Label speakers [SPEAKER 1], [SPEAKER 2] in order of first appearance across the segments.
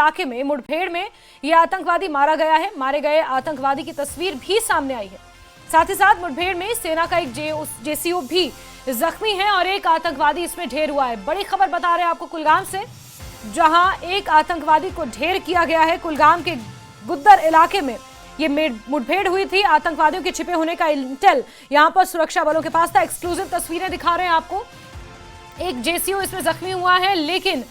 [SPEAKER 1] इलाके में मुठभेड़ में यह आतंकवादी मारा गया है। मारे गए आतंकवादी की तस्वीर भी सामने आई है। साथ ही साथ मुठभेड़ में सेना का एक जेसीओ भी जख्मी है और एक आतंकवादी इसमें ढेर हुआ है। बड़ी खबर बता रहे हैं आपको कुलगाम से, जहां एक आतंकवादी को ढेर किया गया है। कुलगाम के गुद्दर इलाके में ये मुठभेड़ हुई थी। आतंकवादियों के छिपे होने का इंटेल यहां पर सुरक्षा बलों के पास था। एक्सक्लूसिव तस्वीरें दिखा रहे हैं आपको। एक जेसीओ इसमें जख्मी हुआ है, लेकिन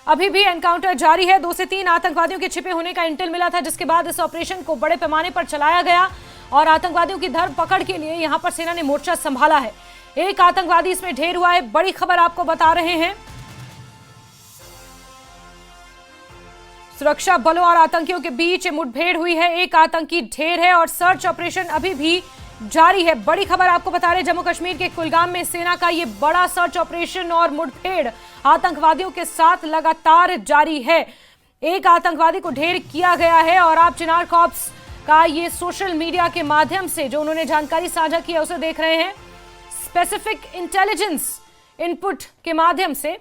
[SPEAKER 1] अभी भी एनकाउंटर जारी है। 2 से 3 आतंकवादियों के छिपे होने का इंटेल मिला था, जिसके बाद इस ऑपरेशन को बड़े पैमाने पर चलाया गया और आतंकवादियों की धरपकड़ के लिए यहां पर सेना ने मोर्चा संभाला है। एक आतंकवादी इसमें ढेर हुआ है। बड़ी खबर आपको बता रहे हैं। सुरक्षा बलों और आतंकियों के बीच मुठभेड़ हुई है। एक आतंकी ढेर है और सर्च ऑपरेशन अभी भी जारी है। बड़ी खबर आपको बता रहे हैं, जम्मू कश्मीर के कुलगाम में सेना का ये बड़ा सर्च ऑपरेशन और मुठभेड़ आतंकवादियों के साथ लगातार जारी है। एक आतंकवादी को ढेर किया गया है और आप चिनार कॉर्प्स का ये सोशल मीडिया के माध्यम से जो उन्होंने जानकारी साझा की है उसे देख रहे हैं। स्पेसिफिक इंटेलिजेंस इनपुट के माध्यम से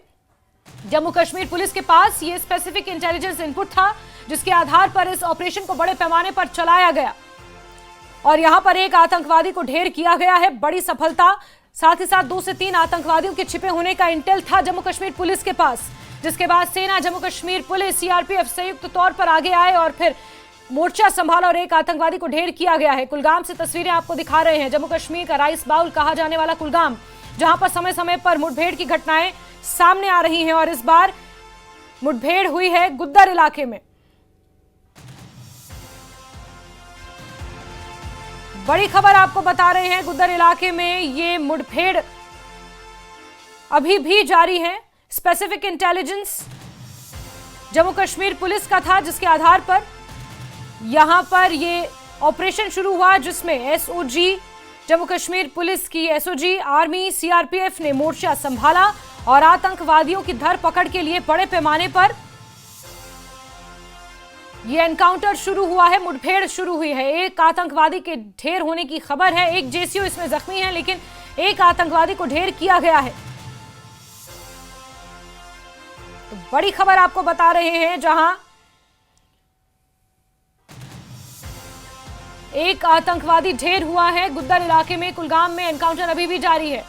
[SPEAKER 1] जम्मू कश्मीर पुलिस के पास ये स्पेसिफिक इंटेलिजेंस इनपुट था, जिसके आधार पर इस ऑपरेशन को बड़े पैमाने पर चलाया गया और यहां पर एक आतंकवादी को ढेर किया गया है। बड़ी सफलता। साथ ही साथ 2 से 3 आतंकवादियों के छिपे होने का इंटेल था जम्मू कश्मीर पुलिस के पास, जिसके बाद सेना, जम्मू कश्मीर पुलिस, सीआरपीएफ संयुक्त तौर पर आगे आए और फिर मोर्चा संभाला और एक आतंकवादी को ढेर किया गया है। कुलगाम से तस्वीरें आपको दिखा रहे हैं। जम्मू कश्मीर का राइस बाउल कहा जाने वाला कुलगाम, जहां पर समय समय पर मुठभेड़ की घटनाएं सामने आ रही हैं और इस बार मुठभेड़ हुई है गुद्दर इलाके में। बड़ी खबर आपको बता रहे हैं, गुद्दर इलाके में ये मुठभेड़ अभी भी जारी है। Specific intelligence Jammu Kashmir police का था, जिसके आधार पर यहां पर ये ऑपरेशन शुरू हुआ, जिसमें एसओजी, जम्मू कश्मीर पुलिस की एसओजी, आर्मी, सीआरपीएफ ने मोर्चा संभाला और आतंकवादियों की धरपकड़ के लिए बड़े पैमाने पर यह एनकाउंटर शुरू हुआ है, मुठभेड़ शुरू हुई है। एक आतंकवादी के ढेर होने की खबर है। एक जेसीओ इसमें जख्मी है, लेकिन एक आतंकवादी को ढेर किया गया है। तो बड़ी खबर आपको बता रहे हैं, जहां एक आतंकवादी ढेर हुआ है गुद्दर इलाके में। कुलगाम में एनकाउंटर अभी भी जारी है।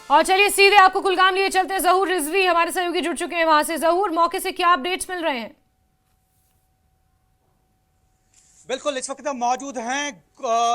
[SPEAKER 1] और चलिए सीधे आपको कुलगाम लिए चलते हैं। जहूर रिजवी हमारे सहयोगी जुड़ चुके हैं वहां से। जहूर, मौके से क्या अपडेट्स मिल रहे हैं?
[SPEAKER 2] बिल्कुल, इस वक्त हम मौजूद हैं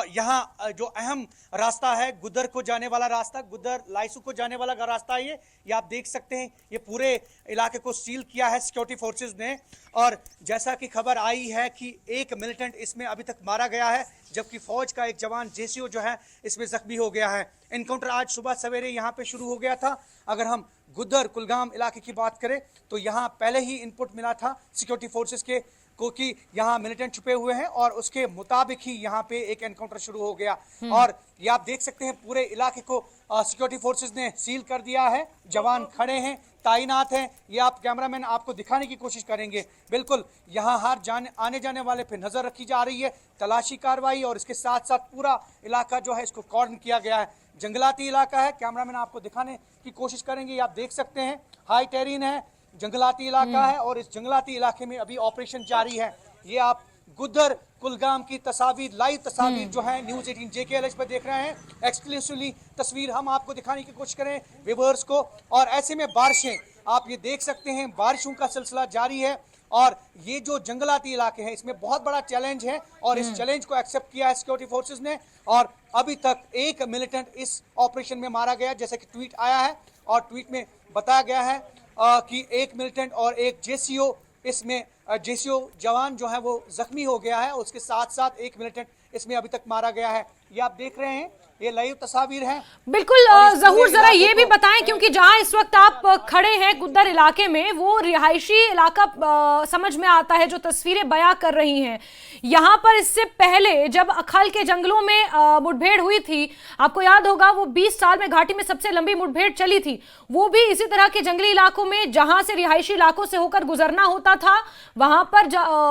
[SPEAKER 2] यहाँ जो अहम रास्ता है, गुद्दर को जाने वाला रास्ता, गुद्दर लाइसू को जाने वाला रास्ता है। ये आप देख सकते हैं, ये पूरे इलाके को सील किया है सिक्योरिटी फोर्सेस ने। और जैसा कि खबर आई है कि एक मिलिटेंट इसमें अभी तक मारा गया है, जबकि फौज का एक जवान जेसीओ जो है इसमें जख्मी हो गया है। एनकाउंटर आज सुबह सवेरे यहाँ पे शुरू हो गया था। अगर हम गुद्दर कुलगाम इलाके की बात करें तो यहाँ पहले ही इनपुट मिला था सिक्योरिटी फोर्सेस के को कि यहाँ मिलिटेंट छुपे हुए हैं और उसके मुताबिक ही यहाँ पे एक एनकाउंटर शुरू हो गया। और ये आप देख सकते हैं, पूरे इलाके को सिक्योरिटी फोर्सेस ने सील कर दिया है। जवान खड़े हैं, तैनात हैं। ये आप कैमरामैन आपको दिखाने की कोशिश करेंगे। बिल्कुल, यहाँ हर आने जाने वाले पे नजर रखी जा रही है, तलाशी कार्रवाई, और इसके साथ साथ पूरा इलाका जो है इसको कॉर्डन किया गया है। जंगलाती इलाका है, कैमरामैन आपको दिखाने की कोशिश करेंगे। ये आप देख सकते हैं, हाई टेरिन है, जंगलाती इलाका है और इस जंगलाती इलाके में अभी ऑपरेशन जारी है। ये आप गुद्दर कुलगाम की तस्वीर, लाइव तस्वीर जो है न्यूज़ 18 JKLH पर देख रहे हैं। एक्सक्लूसिवली तस्वीर हम आपको दिखाने की कोशिश करें व्यूअर्स को। और ऐसे में बारिशें आप ये देख सकते हैं, बारिशों का सिलसिला जारी है। और ये जो जंगलाती इलाके हैं इसमें बहुत बड़ा चैलेंज है और इस चैलेंज को एक्सेप्ट किया है सिक्योरिटी फोर्सेस ने। और अभी तक एक मिलिटेंट इस ऑपरेशन में मारा गया, जैसे कि ट्वीट आया है और ट्वीट में बताया गया है कि एक मिलिटेंट और एक जेसीओ, इसमें जेसीओ जवान जो है वो जख्मी हो गया है। उसके साथ साथ एक मिलिटेंट इसमें अभी तक मारा गया है। ये आप देख रहे हैं, ये लाइव तस्वीर है।
[SPEAKER 1] बिल्कुल जहूर, जरा ये भी बताएं, क्योंकि जहां इस वक्त आप खड़े हैं गुद्दर इलाके में, वो रिहायशी इलाका समझ में आता है जो तस्वीरें बयां कर रही हैं। यहां पर इससे पहले जब अखल के जंगलों में मुठभेड़ हुई थी, आपको याद होगा, वो 20 साल में घाटी में सबसे लंबी मुठभेड़ चली थी। वो भी इसी तरह के जंगली इलाकों में, जहां से रिहायशी इलाकों से होकर गुजरना होता था, वहां पर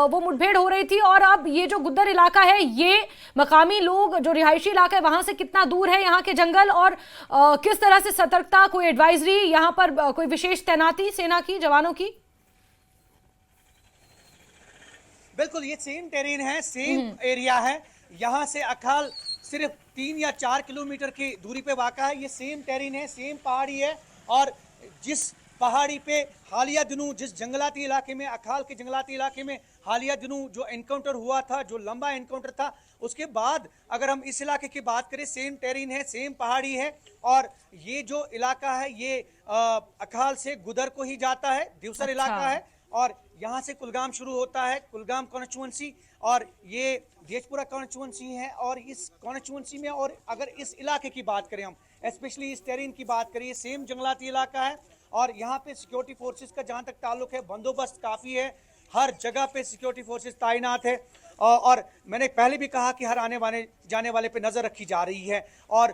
[SPEAKER 1] वो मुठभेड़ हो रही थी। और अब ये जो गुद्दर इलाका है, ये मकामी लोग, जो रिहायशी इलाका है, वहां से कितना दूर है यहाँ के जंगल, और किस तरह से सतर्कता, कोई एडवाइजरी यहाँ पर, कोई विशेष तैनाती सेना की, जवानों की?
[SPEAKER 2] बिल्कुल ये सेम टेरेन है, सेम एरिया है। यहाँ से अखाल सिर्फ 3 या 4 किलोमीटर की दूरी पे वाक़ा है। ये सेम टेरेन है, सेम पहाड़ी है। और जिस पहाड़ी पे हालिया दिनों, जिस जंगलाती इलाके में, अखाल के जंगलाती इलाके में हालिया दिनों जो एनकाउंटर हुआ था, जो लंबा एनकाउंटर था, उसके बाद अगर हम इस इलाके की बात करें, सेम टेरेन है, सेम पहाड़ी है। और ये जो इलाका है ये अखाल से गुदर को ही जाता है, दिवसर इलाका है। और यहाँ से कुलगाम शुरू होता है, कुलगाम कॉन्स्टिट्यूएंसी, और ये देशपुरा कॉन्स्टिट्यूएंसी है। और इस कॉन्स्टिट्यूएंसी में, और अगर इस इलाके की बात करें हम, स्पेशली इस टेरेन की बात करें, सेम जंगलाती इलाका है। और यहाँ पे सिक्योरिटी फोर्सेस का जहाँ तक ताल्लुक है, बंदोबस्त काफ़ी है, हर जगह पे सिक्योरिटी फोर्सेस तैनात है। और मैंने पहले भी कहा कि हर आने वाले जाने वाले पे नज़र रखी जा रही है। और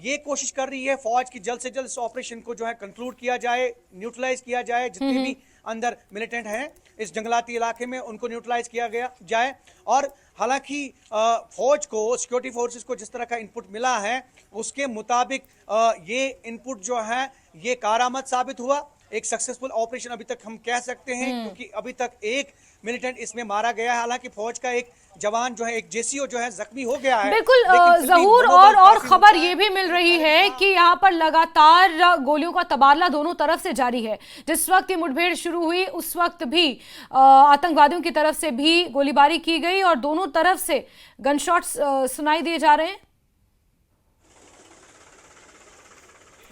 [SPEAKER 2] ये कोशिश कर रही है फौज की जल्द से जल्द इस ऑपरेशन को जो है कंक्लूड किया जाए, न्यूट्रलाइज किया जाए। जितने भी अंदर मिलिटेंट हैं इस जंगलाती इलाके में, उनको न्यूट्रलाइज किया गया जाए। और हालांकि फौज को, सिक्योरिटी फोर्सेस को जिस तरह का इनपुट मिला है, उसके मुताबिक ये इनपुट जो है ये कारआमद साबित हुआ। एक सक्सेसफुल ऑपरेशन अभी तक हम कह सकते हैं, क्योंकि अभी तक एक मिलिटेंट इसमें मारा गया है। हालांकि फौज का एक जवान जो है, एक जेसीओ जो है, जख्मी हो गया है।
[SPEAKER 1] बिल्कुल जहूर, और खबर ये भी मिल रही है कि यहाँ पर लगातार गोलियों का तबादला दोनों तरफ से जारी है। जिस वक्त ये मुठभेड़ शुरू हुई उस वक्त भी आतंकवादियों की तरफ से भी गोलीबारी की गई और दोनों तरफ से गनशॉट्स सुनाई दिए जा रहे हैं।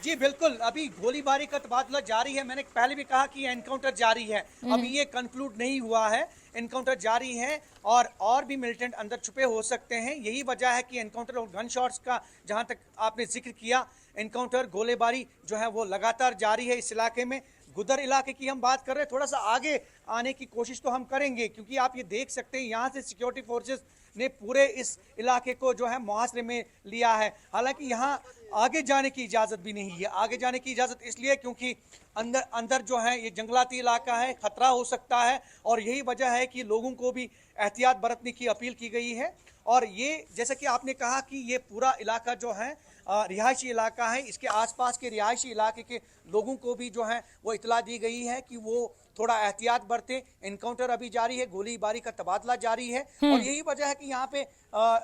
[SPEAKER 2] जी बिल्कुल, अभी गोलीबारी का तबादला जारी है। मैंने पहले भी कहा कि एनकाउंटर जारी है, अभी ये कंक्लूड नहीं हुआ है, एनकाउंटर जारी है। और भी मिलिटेंट अंदर छुपे हो सकते हैं। यही वजह है कि एनकाउंटर और गन शॉट्स का, जहां तक आपने जिक्र किया, एनकाउंटर, गोलीबारी जो है वो लगातार जारी है इस इलाके में। गुदर इलाके की हम बात कर रहे हैं, थोड़ा सा आगे आने की कोशिश तो हम करेंगे, क्योंकि आप ये देख सकते हैं यहाँ से सिक्योरिटी फोर्सेस ने पूरे इस इलाके को जो है मुहासरे में लिया है। हालांकि यहाँ आगे जाने की इजाज़त भी नहीं है। आगे जाने की इजाज़त इसलिए क्योंकि अंदर जो है ये जंगलाती इलाका है, खतरा हो सकता है। और यही वजह है कि लोगों को भी एहतियात बरतने की अपील की गई है। और ये जैसा कि आपने कहा कि ये पूरा इलाका जो है रिहायशी इलाका है, इसके आसपास के रिहायशी इलाके के लोगों को भी जो है वो इतला दी गई है कि वो थोड़ा एहतियात बरतें। एनकाउंटर अभी जारी है, गोलीबारी का तबादला जारी है। और यही वजह है कि यहाँ पे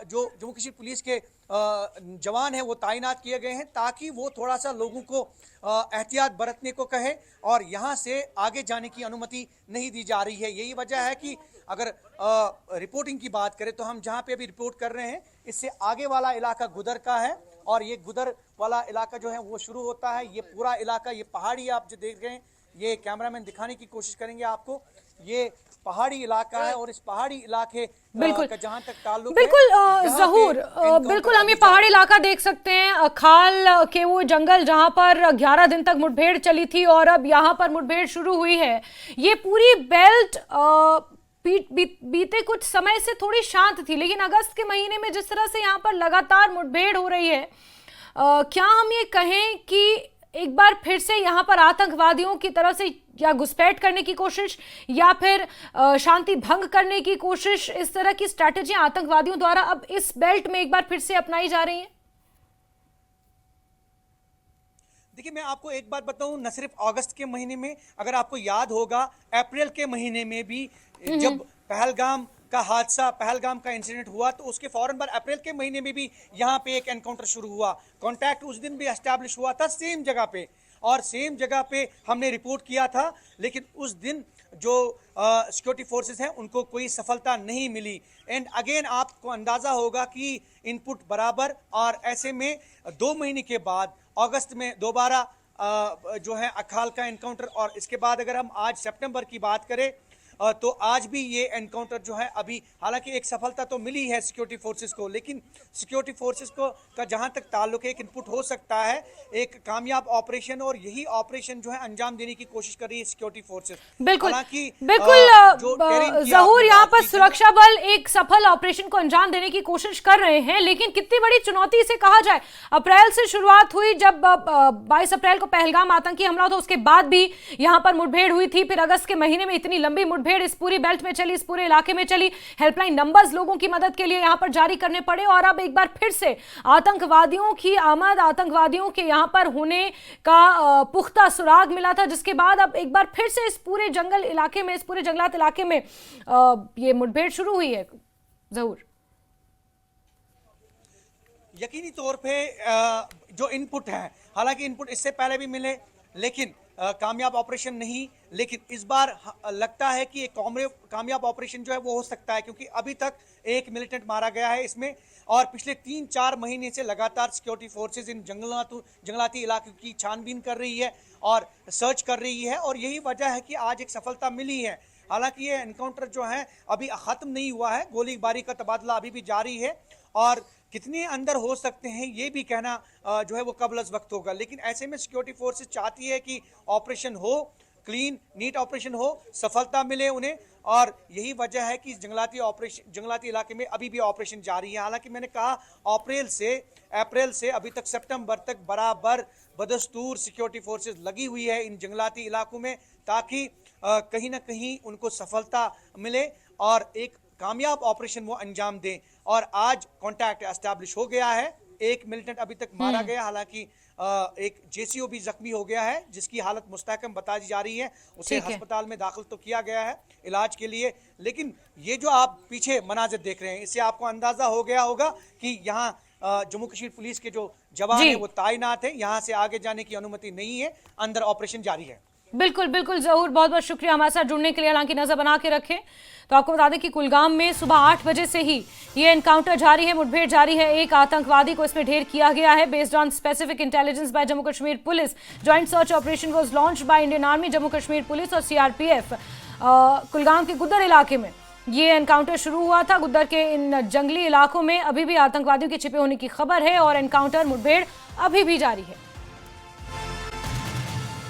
[SPEAKER 2] जो जम्मू कश्मीर पुलिस के जवान हैं वो तैनात किए गए हैं, ताकि वो थोड़ा सा लोगों को एहतियात बरतने को कहे और यहाँ से आगे जाने की अनुमति नहीं दी जा रही है। यही वजह है कि अगर रिपोर्टिंग की बात करें तो हम जहाँ पे अभी रिपोर्ट कर रहे हैं, इससे आगे वाला इलाका गुदर का है। और ये गुदर वाला इलाका जो है वो शुरू होता है, ये पूरा इलाका, ये पहाड़ी आप जो देख रहे हैं, ये कैमरामैन दिखाने की कोशिश करेंगे आपको, ये पहाड़ी इलाका है। और इस पहाड़ी इलाके
[SPEAKER 1] बिल्कुल
[SPEAKER 2] का जहां तक ताल्लुक
[SPEAKER 1] बिल्कुल
[SPEAKER 2] है,
[SPEAKER 1] जहूर, बिल्कुल हम ये पहाड़ी इलाका देख सकते हैं, खाल के वो जंगल जहां पर 11 दिन तक मुठभेड़ चली थी और अब यहाँ पर मुठभेड़ शुरू हुई है। ये पूरी बेल्ट बीते कुछ समय से थोड़ी शांत थी, लेकिन अगस्त के महीने में जिस तरह से यहाँ पर लगातार मुठभेड़ हो रही है, क्या हम ये कहें कि एक बार फिर से यहाँ पर आतंकवादियों की तरफ से या घुसपैठ करने की कोशिश या फिर शांति भंग करने की कोशिश, इस तरह की स्ट्रैटेजियां आतंकवादियों द्वारा अब इस बेल्ट में एक बार फिर से अपनाई जा रही हैं?
[SPEAKER 2] देखिए, मैं आपको एक बात बताऊं, न सिर्फ अगस्त के महीने में, अगर आपको याद होगा अप्रैल के महीने में भी जब पहलगाम का हादसा, पहलगाम का इंसिडेंट हुआ, तो उसके फौरन बाद अप्रैल के महीने में भी यहाँ पे एक एनकाउंटर शुरू हुआ। कॉन्टैक्ट उस दिन भी एस्टैब्लिश हुआ था सेम जगह पे, और सेम जगह पे हमने रिपोर्ट किया था। लेकिन उस दिन जो सिक्योरिटी फोर्सेस हैं उनको कोई सफलता नहीं मिली। एंड अगेन आपको अंदाज़ा होगा कि इनपुट बराबर, और ऐसे में 2 महीने के बाद अगस्त में दोबारा जो है अखाल का एनकाउंटर। और इसके बाद अगर हम आज सितंबर की बात करें तो आज भी ये एनकाउंटर जो है, अभी हालांकि एक सफलता तो मिली है सिक्योरिटी फोर्सेस को, लेकिन सिक्योरिटी फोर्सेस को का जहां तक ताल्लुक है, एक इनपुट हो सकता है, एक कामयाब ऑपरेशन, और यही ऑपरेशन जो है अंजाम देने की कोशिश कर रही है सिक्योरिटी फोर्सेस।
[SPEAKER 1] बिल्कुल
[SPEAKER 2] हालांकि
[SPEAKER 1] बिल्कुल जहूर, यहाँ पर सुरक्षा बल एक सफल ऑपरेशन को अंजाम देने की कोशिश कर रहे हैं, लेकिन कितनी बड़ी चुनौती से कहा जाए। अप्रैल से शुरुआत हुई, जब 22 अप्रैल को पहलगाम आतंकी हमला था, उसके बाद भी यहाँ पर मुठभेड़ हुई थी, फिर अगस्त के महीने में इतनी लंबी मुठभेड़ मुठभेड़ इस पूरी बेल्ट में चली, इस पूरे इलाके में चली। हेल्पलाइन नंबर्स लोगों की मदद के लिए यहां पर जारी करने पड़े और अब एक बार फिर से आतंकवादियों की आमद, आतंकवादियों के यहां पर होने का पुख्ता सुराग मिला था, जिसके बाद अब एक बार फिर से इस पूरे जंगल इलाके में, इस पूरे जंगलात इलाके में ये मुठभेड़ शुरू हुई है। जहूर,
[SPEAKER 2] यकीनी तौर पे जो इनपुट है, हालांकि इनपुट इससे पहले भी मिले लेकिन कामयाब ऑपरेशन नहीं, लेकिन इस बार लगता है कि एक कामयाब ऑपरेशन जो है वो हो सकता है, क्योंकि अभी तक एक मिलिटेंट मारा गया है इसमें और पिछले 3-4 महीने से लगातार सिक्योरिटी फोर्सेस इन जंगलाती इलाके की छानबीन कर रही है और सर्च कर रही है और यही वजह है कि आज एक सफलता मिली है। हालांकि ये एनकाउंटर जो है अभी खत्म नहीं हुआ है, गोलीबारी का तबादला अभी भी जारी है और कितने अंदर हो सकते हैं ये भी कहना जो है वो कबल वक्त होगा। लेकिन ऐसे में सिक्योरिटी फोर्सेस चाहती है कि ऑपरेशन हो, क्लीन नीट ऑपरेशन हो, सफलता मिले उन्हें और यही वजह है कि जंगलाती इलाके में अभी भी ऑपरेशन जारी है। हालांकि मैंने कहा अप्रैल से अभी तक सितंबर तक बराबर बदस्तूर सिक्योरिटी फोर्सेस लगी हुई है इन जंगलाती इलाकों में, ताकि कहीं ना कहीं उनको सफलता मिले और एक कामयाब ऑपरेशन वो अंजाम दें। और आज कांटेक्ट एस्टैब्लिश हो गया है, एक मिलिटेंट अभी तक मारा गया, हालांकि एक जेसीओ भी जख्मी हो गया है जिसकी हालत मुस्तहकम बताई जा रही है, उसे अस्पताल में दाखिल तो किया गया है इलाज के लिए। लेकिन ये जो आप पीछे मनाजिर देख रहे हैं, इससे आपको अंदाजा हो गया होगा कि यहाँ जम्मू कश्मीर पुलिस के जो जवान है वो तैनात है, यहाँ से आगे जाने की अनुमति नहीं है, अंदर ऑपरेशन जारी है।
[SPEAKER 1] बिल्कुल बिल्कुल जहूर, बहुत बहुत शुक्रिया हमारे साथ जुड़ने के लिए। हालांकि नजर बना के रखें तो आपको बता दें कि कुलगाम में सुबह 8 बजे से ही ये एनकाउंटर जारी है, मुठभेड़ जारी है। एक आतंकवादी को इसमें ढेर किया गया है। Based on specific intelligence by Jammu Kashmir police, joint search operation was launched by Indian army, Jammu Kashmir police और सीआरपीएफ। कुलगाम के गुद्दर इलाके में ये एनकाउंटर शुरू हुआ था। गुद्दर के इन जंगली इलाकों में अभी भी आतंकवादियों के छिपे होने की खबर है और एनकाउंटर, मुठभेड़ अभी भी जारी है।